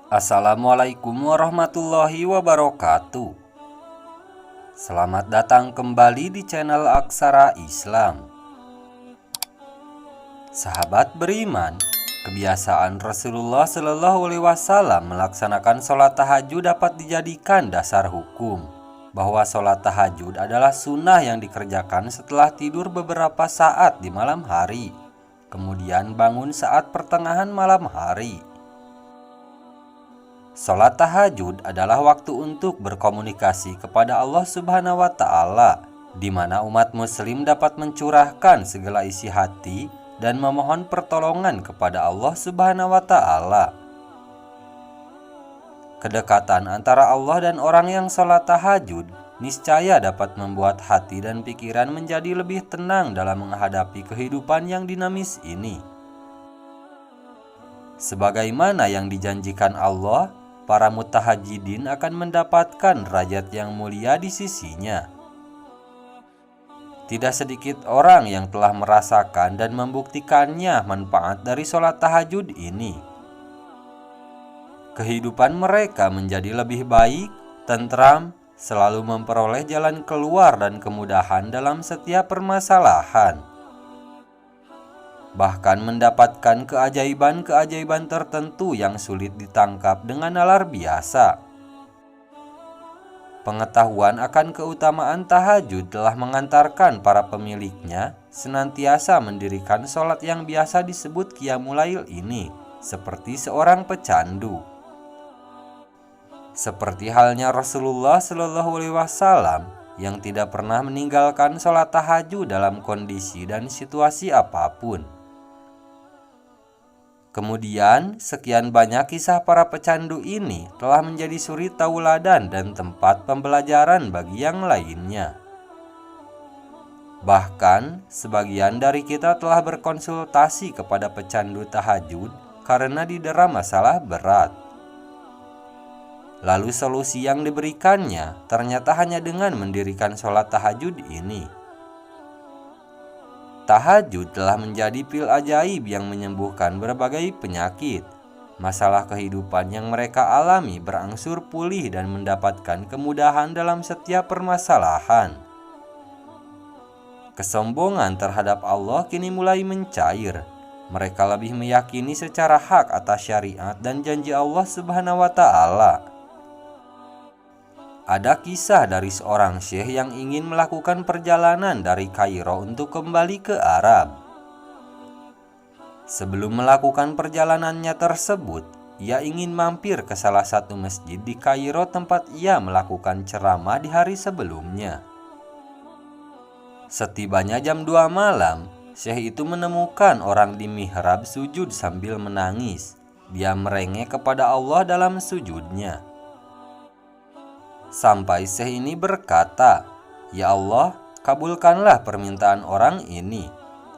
Assalamualaikum warahmatullahi wabarakatuh. Selamat datang kembali di channel Aksara Islam. Sahabat beriman, kebiasaan Rasulullah Shallallahu Alaihi Wasallam melaksanakan sholat tahajud dapat dijadikan dasar hukum bahwa sholat tahajud adalah sunnah yang dikerjakan setelah tidur beberapa saat di malam hari, kemudian bangun saat pertengahan malam hari. Sholat tahajud adalah waktu untuk berkomunikasi kepada Allah Subhanahu wa Ta'ala, di mana umat Muslim dapat mencurahkan segala isi hati dan memohon pertolongan kepada Allah Subhanahu wa Ta'ala. Kedekatan antara Allah dan orang yang sholat tahajud niscaya dapat membuat hati dan pikiran menjadi lebih tenang dalam menghadapi kehidupan yang dinamis ini. Sebagaimana yang dijanjikan Allah, para mutahajjidin akan mendapatkan derajat yang mulia di sisinya. Tidak sedikit orang yang telah merasakan dan membuktikannya manfaat dari sholat tahajud ini. Kehidupan mereka menjadi lebih baik, tentram, selalu memperoleh jalan keluar dan kemudahan dalam setiap permasalahan. Bahkan mendapatkan keajaiban-keajaiban tertentu yang sulit ditangkap dengan nalar biasa. Pengetahuan akan keutamaan tahajud telah mengantarkan para pemiliknya senantiasa mendirikan sholat yang biasa disebut Qiyamul Lail ini seperti seorang pecandu. Seperti halnya Rasulullah Shallallahu Alaihi Wasallam yang tidak pernah meninggalkan sholat tahajud dalam kondisi dan situasi apapun. Kemudian, sekian banyak kisah para pecandu ini telah menjadi suri tauladan dan tempat pembelajaran bagi yang lainnya. Bahkan, sebagian dari kita telah berkonsultasi kepada pecandu tahajud karena didera masalah berat. Lalu solusi yang diberikannya ternyata hanya dengan mendirikan sholat tahajud ini. Tahajud telah menjadi pil ajaib yang menyembuhkan berbagai penyakit. Masalah kehidupan yang mereka alami berangsur pulih dan mendapatkan kemudahan dalam setiap permasalahan. Kesombongan terhadap Allah kini mulai mencair. Mereka lebih meyakini secara hak atas syariat dan janji Allah Subhanahu wa Ta'ala. Ada kisah dari seorang syekh yang ingin melakukan perjalanan dari Kairo untuk kembali ke Arab. Sebelum melakukan perjalanannya tersebut, ia ingin mampir ke salah satu masjid di Kairo tempat ia melakukan ceramah di hari sebelumnya. Setibanya jam 2 malam, syekh itu menemukan orang di mihrab sujud sambil menangis. Dia merengek kepada Allah dalam sujudnya. Sampai syekh ini berkata, "Ya Allah, kabulkanlah permintaan orang ini,"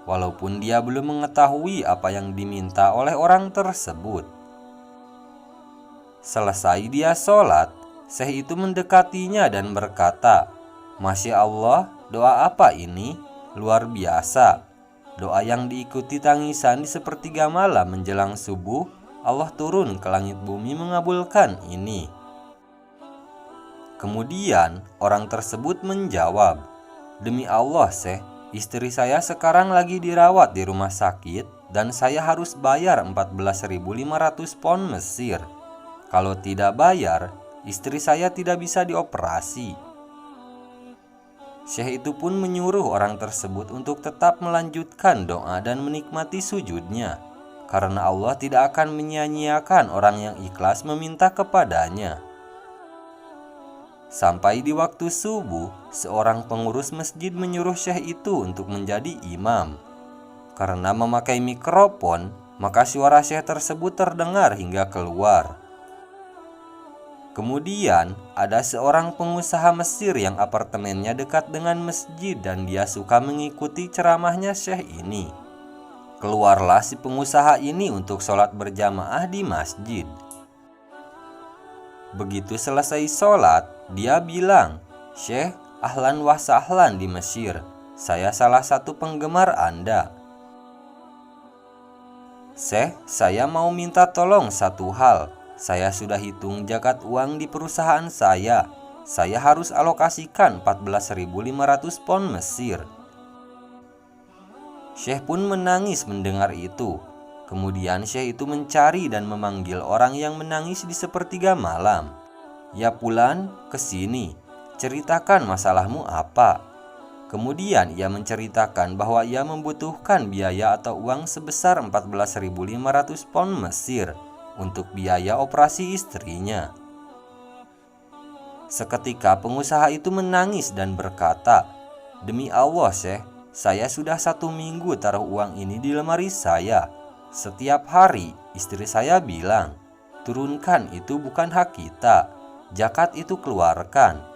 walaupun dia belum mengetahui apa yang diminta oleh orang tersebut. Selesai dia sholat, syekh itu mendekatinya dan berkata, "Masya Allah, doa apa ini? Luar biasa. Doa yang diikuti tangisan di sepertiga malam menjelang subuh, Allah turun ke langit bumi mengabulkan ini." Kemudian orang tersebut menjawab, "Demi Allah, Syekh, istri saya sekarang lagi dirawat di rumah sakit dan saya harus bayar 14.500 pound Mesir. Kalau tidak bayar, istri saya tidak bisa dioperasi." Syekh itu pun menyuruh orang tersebut untuk tetap melanjutkan doa dan menikmati sujudnya, karena Allah tidak akan menyia-nyiakan orang yang ikhlas meminta kepadanya. Sampai di waktu subuh, seorang pengurus masjid menyuruh syekh itu untuk menjadi imam. Karena memakai mikrofon, maka suara syekh tersebut terdengar hingga keluar. Kemudian, ada seorang pengusaha Mesir yang apartemennya dekat dengan masjid dan dia suka mengikuti ceramahnya syekh ini. Keluarlah si pengusaha ini untuk sholat berjamaah di masjid. Begitu selesai sholat, dia bilang, "Syekh, ahlan wa sahlan di Mesir. Saya salah satu penggemar Anda." "Syekh, saya mau minta tolong satu hal. Saya sudah hitung zakat uang di perusahaan saya. Saya harus alokasikan 14.500 pon Mesir." Syekh pun menangis mendengar itu. Kemudian Syekh itu mencari dan memanggil orang yang menangis di sepertiga malam. "Ya Fulan, kesini. Ceritakan masalahmu apa?" Kemudian ia menceritakan bahwa ia membutuhkan biaya atau uang sebesar 14.500 pon Mesir untuk biaya operasi istrinya. Seketika pengusaha itu menangis dan berkata, "Demi Allah Syekh, saya sudah 1 minggu taruh uang ini di lemari saya. Setiap hari istri saya bilang, 'Turunkan, itu bukan hak kita. Zakat itu keluarkan.'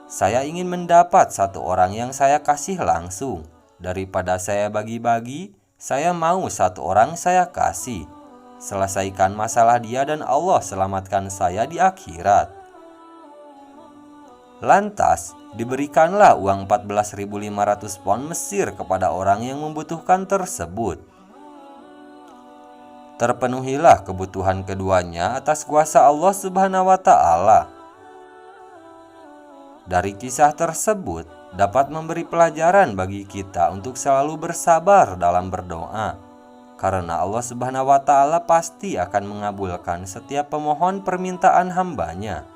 Saya ingin mendapat 1 orang yang saya kasih langsung. Daripada saya bagi-bagi, saya mau 1 orang saya kasih. Selesaikan masalah dia dan Allah selamatkan saya di akhirat." Lantas diberikanlah uang 14.500 pon Mesir kepada orang yang membutuhkan tersebut. Terpenuhilah kebutuhan keduanya atas kuasa Allah Subhanahu wa Ta'ala. Dari kisah tersebut dapat memberi pelajaran bagi kita untuk selalu bersabar dalam berdoa, karena Allah Subhanahu wa Ta'ala pasti akan mengabulkan setiap pemohon permintaan hambanya.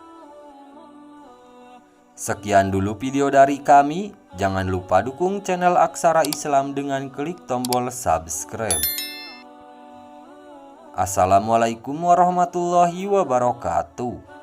Sekian dulu video dari kami. Jangan lupa dukung channel Aksara Islam dengan klik tombol subscribe. Assalamualaikum warahmatullahi wabarakatuh.